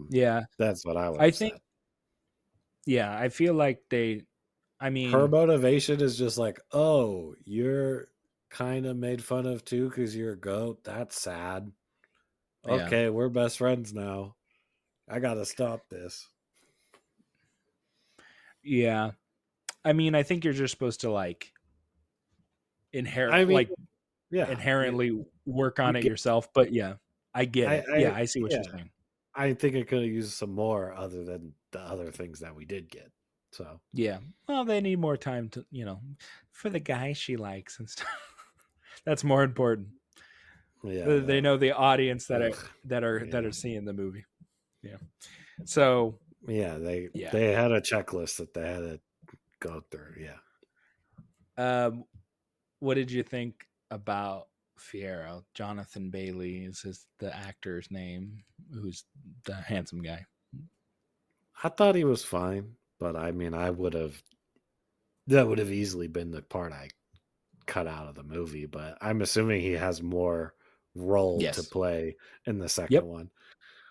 S1: Yeah.
S2: That's what I would have said.
S1: Yeah, I feel like I mean,
S2: her motivation is just like, oh, you're kind of made fun of too because you're a goat. That's sad. Okay, we're best friends now. I gotta stop this.
S1: Yeah, I mean, I think you're just supposed to like inherently work on it yourself. But yeah, I get it. I see what you're saying.
S2: I think it could have used some more other than the other things that we did get. So
S1: yeah, well, they need more time to for the guy she likes and stuff. That's more important. Yeah, they know the audience that are seeing the movie. Yeah. So
S2: yeah, they had a checklist that they had to go through.
S1: Yeah. What did you think about Fiyero? Jonathan Bailey is the actor's name, who's the handsome guy.
S2: I thought he was fine, but I mean, that would have easily been the part I cut out of the movie. But I'm assuming he has more role to play in the second one.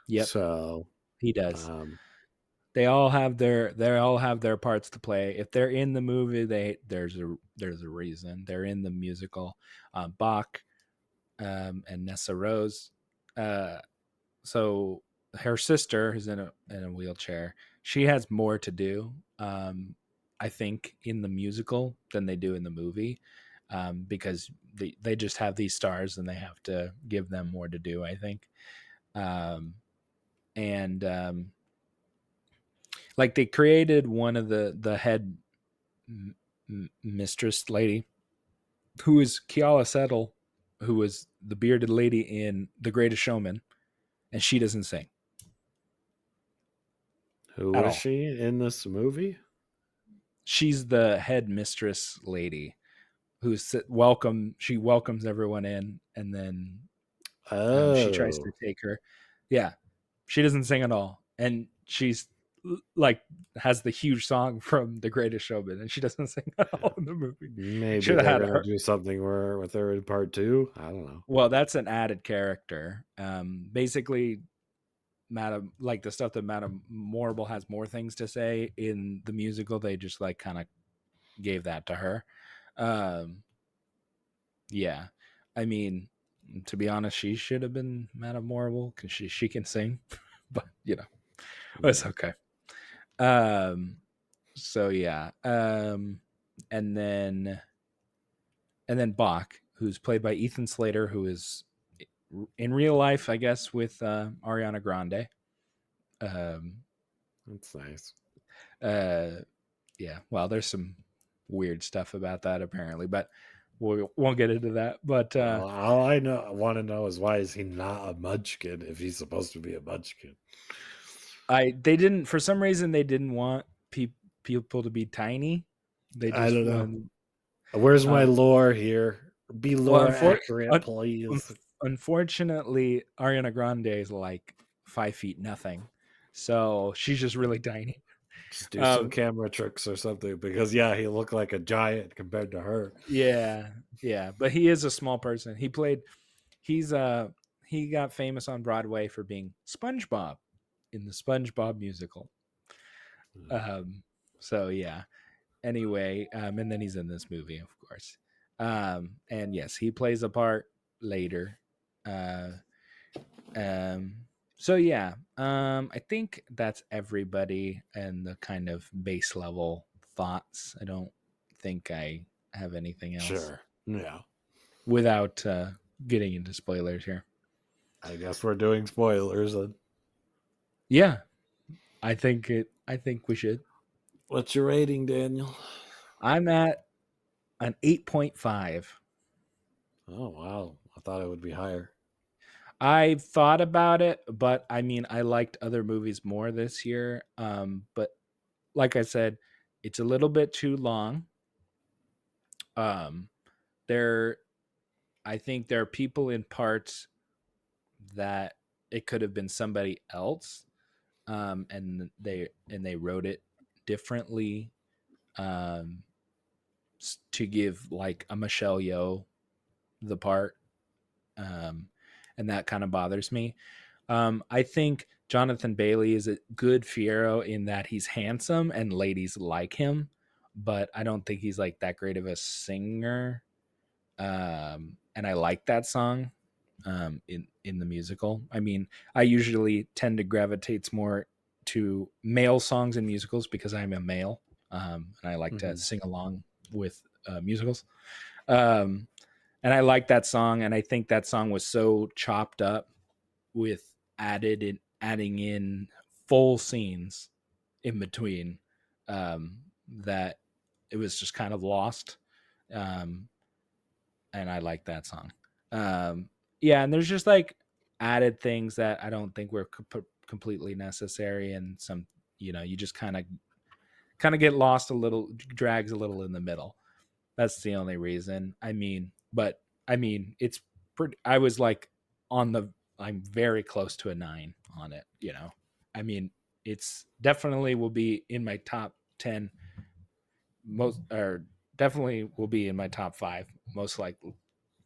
S1: Yep.
S2: So
S1: he does. They all have their parts to play. If they're in the movie, there's a reason. They're in the musical. Bach and Nessa Rose. So her sister, who's in a wheelchair, she has more to do. I think, in the musical than they do in the movie, because they just have these stars and they have to give them more to do, I think. Um, and like they created one of the head mistress lady, who is Keala Settle, who was the bearded lady in The Greatest Showman, and she doesn't sing
S2: Who
S1: at
S2: is
S1: all.
S2: she in this movie?
S1: She's the head mistress lady who's welcome. She welcomes everyone in, and then she tries to
S2: Oh,
S1: take her. Yeah, she doesn't sing at all, and she's like has the huge song from The Greatest Showman, and she doesn't sing at all in the movie.
S2: maybe
S1: Should have
S2: they're
S1: had
S2: gonna
S1: her.
S2: do something with her in part two. I don't know.
S1: Well, that's an added character. Basically, Madam, like the stuff that Madam Morrible has more things to say in the musical, they just like kind of gave that to her. Um, yeah, I mean, to be honest, she should have been Madame Morrible because she can sing, but it's
S2: Yeah.
S1: okay. Um, so yeah, and then Bach, who's played by Ethan Slater, who is in real life, I guess, with Ariana Grande. Um,
S2: That's nice.
S1: uh, yeah, well, there's some weird stuff about that apparently, but we won't get into that. But
S2: Well, all I want to know is why is he not a Munchkin if he's supposed to be a Munchkin?
S1: they didn't, for some reason they didn't want people to be tiny. They
S2: I
S1: just
S2: don't know.
S1: wanted.
S2: Where's my
S1: Um,
S2: lore here? Be
S1: well,
S2: lore accurate, please.
S1: unfortunately, Ariana Grande is like 5 feet nothing, so she's just really tiny.
S2: Just do some
S1: Um,
S2: camera tricks or something because yeah, he looked like a giant compared to her.
S1: yeah, yeah, but he is a small person. He's he got famous on Broadway for being SpongeBob in the SpongeBob musical.
S2: Hmm.
S1: Um, so yeah. Anyway, and then he's in this movie, of course. And yes, he plays a part later. Uh, um, so yeah, I think that's everybody and the kind of base level thoughts. I don't think I have anything else
S2: Sure. Yeah.
S1: without getting into spoilers here.
S2: I guess we're doing spoilers. And
S1: Yeah, I think we should.
S2: what's your rating, Daniel?
S1: I'm at an 8.5.
S2: Oh wow. I thought it would be higher.
S1: I thought about it, but I mean, I liked other movies more this year. But like I said, it's a little bit too long. Um, there, I think there are people in parts that it could have been somebody else, and they wrote it differently, um, to give like a Michelle Yeoh the part, um, and that kind of bothers me. I think Jonathan Bailey is a good Fiero in that he's handsome and ladies like him, but I don't think he's like that great of a singer. And I like that song in the musical. I mean, I usually tend to gravitate more to male songs in musicals because I'm a male, and I like to
S2: Mm-hmm.
S1: sing along with musicals. Um, and I like that song, and I think that song was so chopped up with adding in full scenes in between, that it was just kind of lost. Um, and I like that song. Yeah, and there's just like added things that I don't think were completely necessary, and some, you just kind of get lost a little, drags a little in the middle. That's the only reason. I mean, it's pretty. I was like on the. I'm very close to a 9 on it. I mean, it's definitely will be in my top 10. Most, or definitely will be in my top 5. Most likely,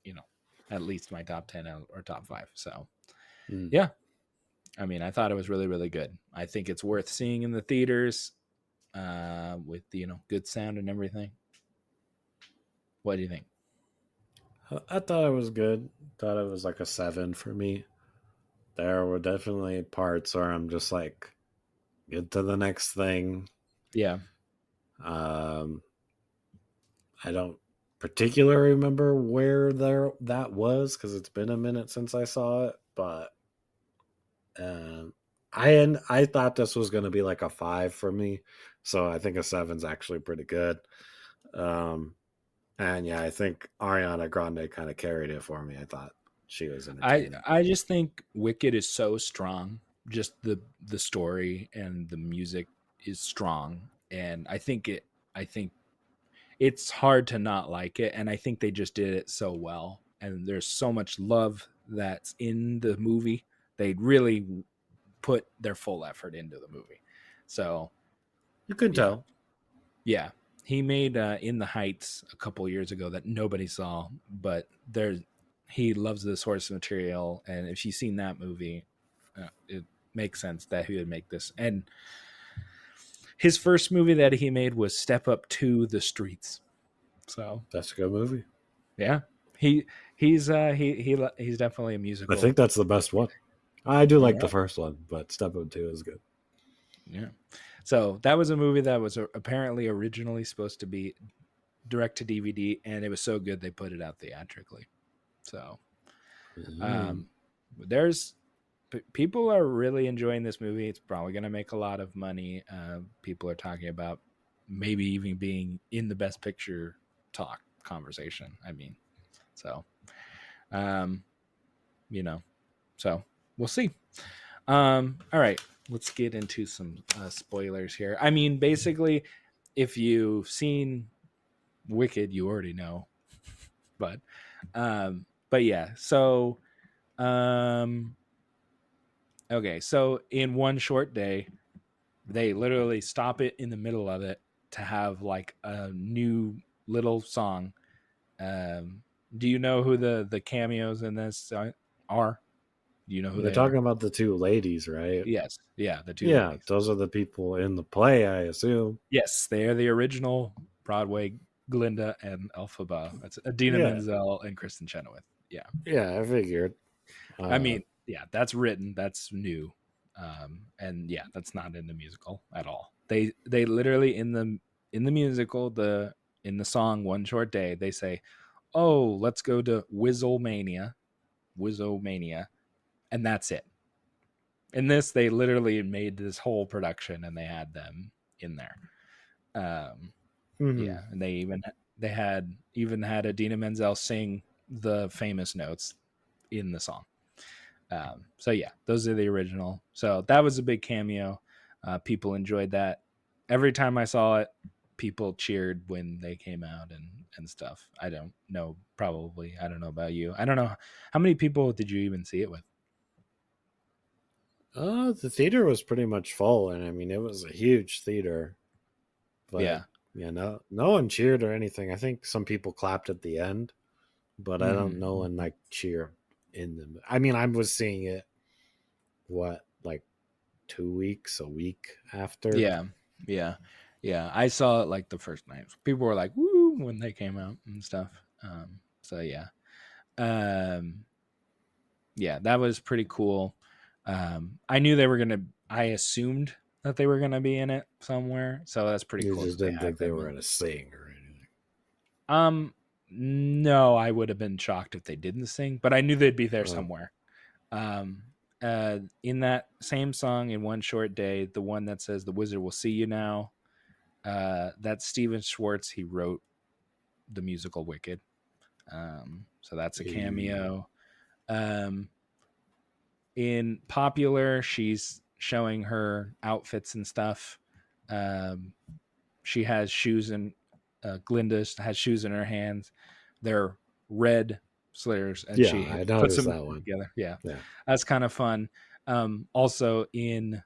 S1: you know, at least my top 10 or top 5. So
S2: Mm.
S1: yeah, I mean, I thought it was really, really good. I think it's worth seeing in the theaters, with good sound and everything. What do you think?
S2: I thought it was good. Thought it was like a 7 for me. There were definitely parts where I'm just like, get to the next thing.
S1: Yeah.
S2: Um, I don't particularly remember where there that was because it's been a minute since I saw it, but um, I thought this was going to be like a 5 for me, so I think a seven's actually pretty good. Um, and yeah, I think Ariana Grande kind of carried it for me. I thought she was entertaining.
S1: I just think Wicked is so strong. Just the story and the music is strong, and I think it's hard to not like it, and I think they just did it so well. And there's so much love that's in the movie. They really put their full effort into the movie. So
S2: You can
S1: yeah,
S2: tell.
S1: yeah. He made In the Heights a couple years ago that nobody saw, but there's he loves the source material, and if you've seen that movie, it makes sense that he would make this. And his first movie that he made was Step Up to the Streets. So
S2: That's a good movie.
S1: yeah, he he's definitely a
S2: I
S1: musical.
S2: think that's the best one. I do
S1: All
S2: like the
S1: right.
S2: first one, but Step Up 2 is good.
S1: Yeah. So that was a movie that was apparently originally supposed to be direct to DVD, and it was so good they put it out theatrically. So
S2: Mm.
S1: um, there's people are really enjoying this movie. It's probably going to make a lot of money. People are talking about maybe even being in the Best Picture talk conversation. I mean, so um, you know, so we'll see. All right, let's get into some spoilers here. I mean, basically, if you've seen Wicked, you already know, but yeah. So um, okay, so in one short day, they literally stop it in the middle of it to have like a new little song. Um, do you know who the cameos in this are? Do you know who
S2: You're
S1: they are?
S2: talking about the two ladies, right?
S1: Yes, yeah, the two
S2: Yeah,
S1: ladies.
S2: those are the people in the play, I assume.
S1: Yes, they are the original Broadway Glinda and Elphaba. That's Adina
S2: Yeah,
S1: Menzel and Kristen Chenoweth. Yeah,
S2: yeah, I figured.
S1: I
S2: Uh,
S1: mean, yeah, that's written, that's new, and yeah, that's not in the musical at all. They literally in the musical the in the song One Short Day they say, "Oh, let's go to Wizzlemania," and that's it. In this, they literally made this whole production and they had them in there. Um,
S2: mhm.
S1: yeah, and they had even had Adina Menzel sing the famous notes in the song. So yeah, those are the original. So that was a big cameo. People enjoyed that. Every time I saw it, people cheered when they came out and stuff. I don't know, probably. I don't know about you. I don't know how many people did you even see it with?
S2: The theater was pretty much full, and I mean, it was a huge theater, but
S1: Yeah.
S2: yeah, no one cheered or anything. I think some people clapped at the end, but I don't know
S1: Mm-hmm.
S2: one like cheer in them. I mean, I was seeing it what like 2 weeks, a week after.
S1: Yeah. Yeah. Yeah. I saw it like the first night. People were like, woo, when they came out and stuff. So yeah. Um, yeah, that was pretty cool. I knew they were gonna. I assumed that they were gonna be in it somewhere, so that's pretty
S2: You
S1: cool
S2: just
S1: that they
S2: didn't
S1: had
S2: think they
S1: them
S2: were
S1: in.
S2: gonna sing or anything.
S1: Um, no, I would have been shocked if they didn't sing, but I knew they'd be there
S2: Oh,
S1: somewhere. Um, in that same song, in One Short Day, the one that says "The Wizard will see you now," that's Steven Schwartz. He wrote the musical Wicked. So that's a
S2: ew.
S1: cameo. Um, in Popular, she's showing her outfits and stuff. Um, she has shoes and Glinda has shoes in her hands. They're red slurs, and
S2: Yeah,
S1: she
S2: I
S1: puts
S2: noticed
S1: them
S2: that one.
S1: together. Yeah,
S2: Yeah.
S1: that's kind of fun. Also, in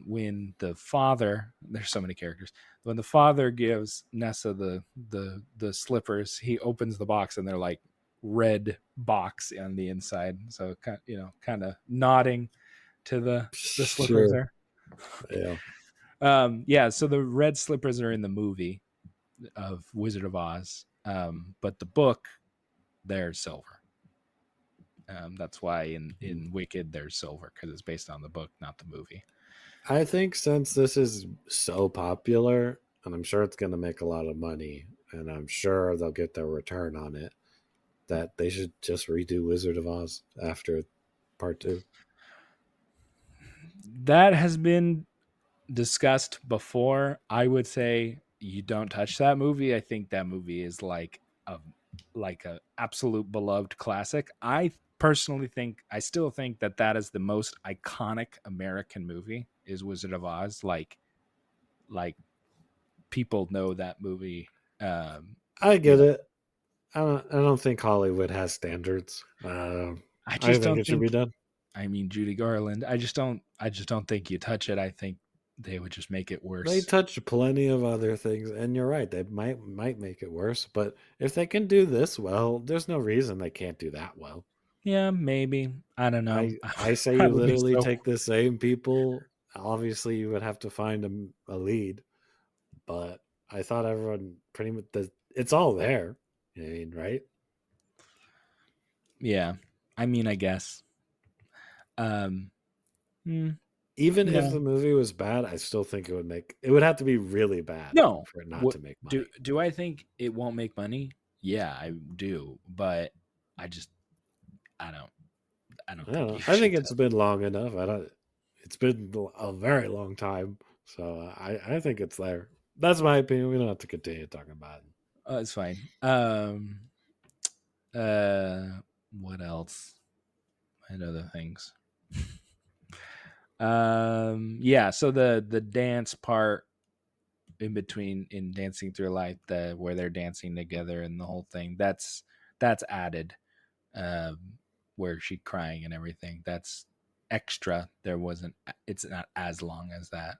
S1: when the father, there's so many characters. When the father gives Nessa the slippers, he opens the box and they're like red box on the inside. So kind of nodding to the slippers
S2: Sure.
S1: there.
S2: Yeah.
S1: Yeah, so the red slippers are in the movie of Wizard of Oz, but the book they're silver. That's why in Wicked there's silver because it's based on the book, not the movie.
S2: I think since this is so popular, and I'm sure it's going to make a lot of money, and I'm sure they'll get their return on it, that they should just redo Wizard of Oz after part two.
S1: That has been discussed before. I would say you don't touch that movie. I think that movie is a a absolute beloved classic. I personally think I still think that that is the most iconic American movie is Wizard of Oz. Like people know that movie.
S2: I
S1: You
S2: get
S1: know,
S2: it. I don't think Hollywood has standards.
S1: I
S2: I
S1: just
S2: think
S1: don't
S2: it should be
S1: think.
S2: done.
S1: I mean, Judy Garland. I just don't think you touch it. I think they would just make it
S2: They
S1: worse.
S2: touch plenty of other things, and you're right. They might make it worse, but if they can do this well, there's no reason they can't do that well.
S1: Yeah, maybe. I don't know.
S2: I say
S1: I
S2: you
S1: would be
S2: literally
S1: so.
S2: take the same people. Obviously, you would have to find a lead, but I thought everyone pretty much it's all there. I mean, right?
S1: Yeah. I mean, I guess. Um. mm,
S2: Even if
S1: no.
S2: the movie was bad, I still think it would have to be really bad
S1: No.
S2: for it not
S1: What
S2: to make
S1: do
S2: money.
S1: do I think it won't make money? Yeah, I do. But I just I don't I
S2: I
S1: don't
S2: don't
S1: think
S2: know.
S1: you
S2: I think
S1: should
S2: it's
S1: touch.
S2: been long enough. I don't. It's been a very long time, so I think it's there. That's my opinion. We don't have to continue talking about it.
S1: It's fine. Uh. What else? And other things. Yeah. So the dance part in between in Dancing Through Life, the where they're dancing together and the whole thing, that's added. Where she crying and everything. That's extra. There wasn't. It's not as long as that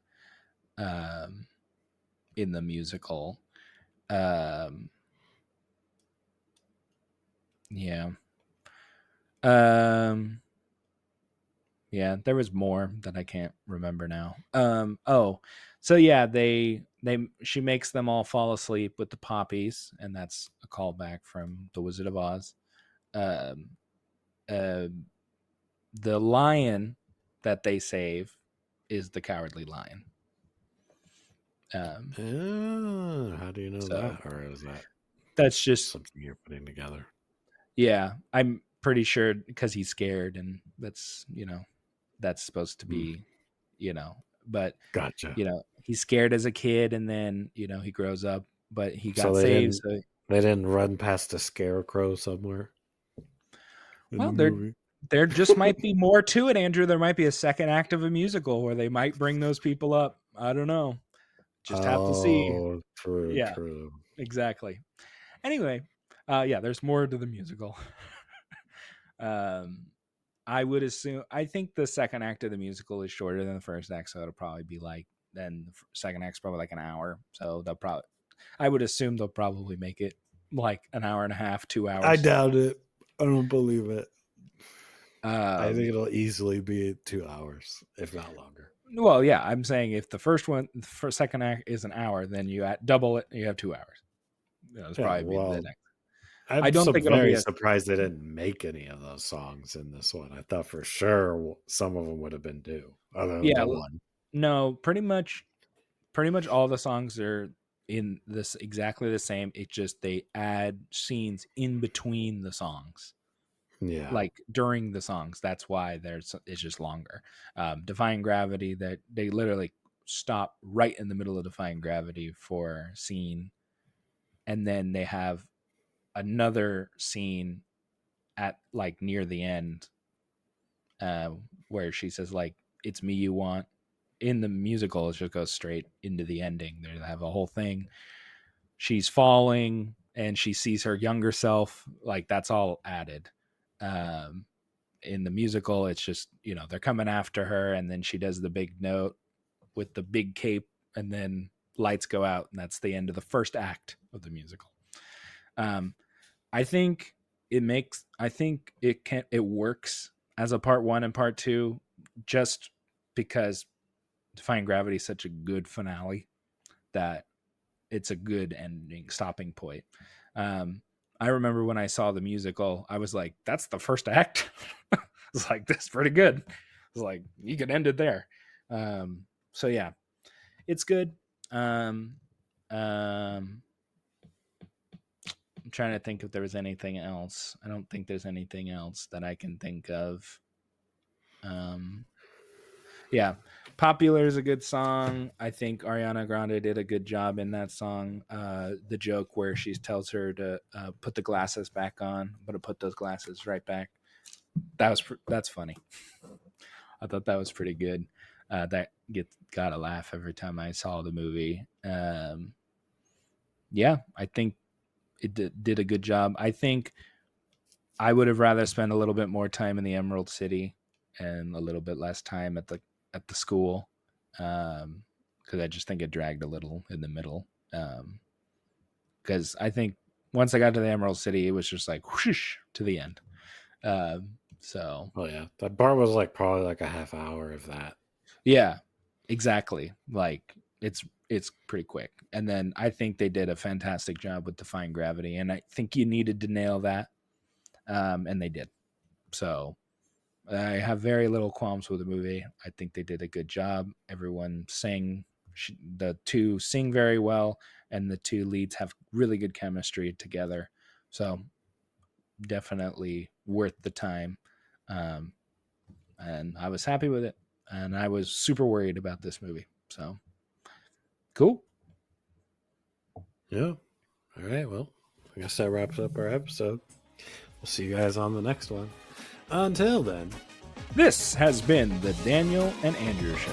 S1: um, in the musical. Um, yeah. Um, yeah. There was more that I can't remember now. Oh, so yeah, they she makes them all fall asleep with the poppies, and that's a callback from The Wizard of Oz. Um, uh, the lion that they save is the cowardly lion. Um,
S2: How do you know
S1: so
S2: that, or is that
S1: that's just
S2: something you're putting together?
S1: yeah. I'm pretty sure because he's scared, and that's supposed to
S2: Hmm,
S1: be but
S2: gotcha.
S1: he's scared as a kid, and then he grows up, but he
S2: So
S1: got saved. So
S2: they didn't run past a scarecrow somewhere in the
S1: well, there
S2: movie.
S1: there just might be more to it, Andrew. There might be a second act of a musical where they might bring those people up. I don't know. Just have to see.
S2: Oh, true,
S1: Yeah,
S2: true.
S1: exactly. Anyway, yeah, there's more to the musical. um, I would assume. I think the second act of the musical is shorter than the first act, so it'll probably be like then the second act's probably like an hour. So they'll probably. I would assume they'll probably make it like an hour and a half, two
S2: I
S1: hours.
S2: doubt it. I don't believe it. I think
S1: Um,
S2: it'll easily be 2 hours, if not longer.
S1: well, yeah, I'm saying if the first one, for second act is an hour, then you add double it, you have 2 hours. It's
S2: Yeah,
S1: probably be the
S2: well,
S1: next. I
S2: I'm
S1: don't think it'll be
S2: very
S1: a
S2: surprised they didn't make any of those songs in this one. I thought for sure some of them would have been due, other than
S1: yeah.
S2: the one.
S1: No, pretty much all the songs are in this exactly the same. It just they add scenes in between the songs,
S2: Yeah.
S1: like during the songs. That's why there's it's just longer. Defying Gravity, that they literally stop right in the middle of Defying Gravity for scene, and then they have another scene at like near the end, uh, where she says like "It's me you want." In the musical, it just goes straight into the ending. They have a whole thing. She's falling and she sees her younger self. Like that's all added. Um, in the musical, it's just they're coming after her, and then she does the big note with the big cape, and then lights go out, and that's the end of the first act of the musical. Um, I think I think it works as a part one and part two, just because Defying Gravity is such a good finale that it's a good ending stopping point. Um, I remember when I saw the musical, I was like, "That's the first act." It's like that's pretty good. It's like you could end it there. So yeah, it's good. Um, um, I'm trying to think if there was anything else. I don't think there's anything else that I can think of. Um, yeah, Popular is a good song. I think Ariana Grande did a good job in that song. The joke where she tells her to put the glasses back on, but to put those glasses right back. That's funny. I thought that was pretty good. Got a laugh every time I saw the movie. Yeah, I think it did a good job. I think I would have rather spent a little bit more time in the Emerald City and a little bit less time at the school, because I just think it dragged a little in the middle. Because I think once I got to the Emerald City, it was just like whoosh to the end. So
S2: Oh yeah, that part was like probably like a half hour of that.
S1: yeah, exactly. Like it's pretty quick. And then I think they did a fantastic job with Defying Gravity, and I think you needed to nail that, and they did. So I have very little qualms with the movie. I think they did a good job. Everyone sang. The two sing very well, and the two leads have really good chemistry together. So definitely worth the time. Um, and I was happy with it. And I was super worried about this movie. So cool.
S2: Yeah. All right. Well, I guess that wraps up our episode. We'll see you guys on the next one. Until then,
S1: This has been the Daniel and Andrew Show.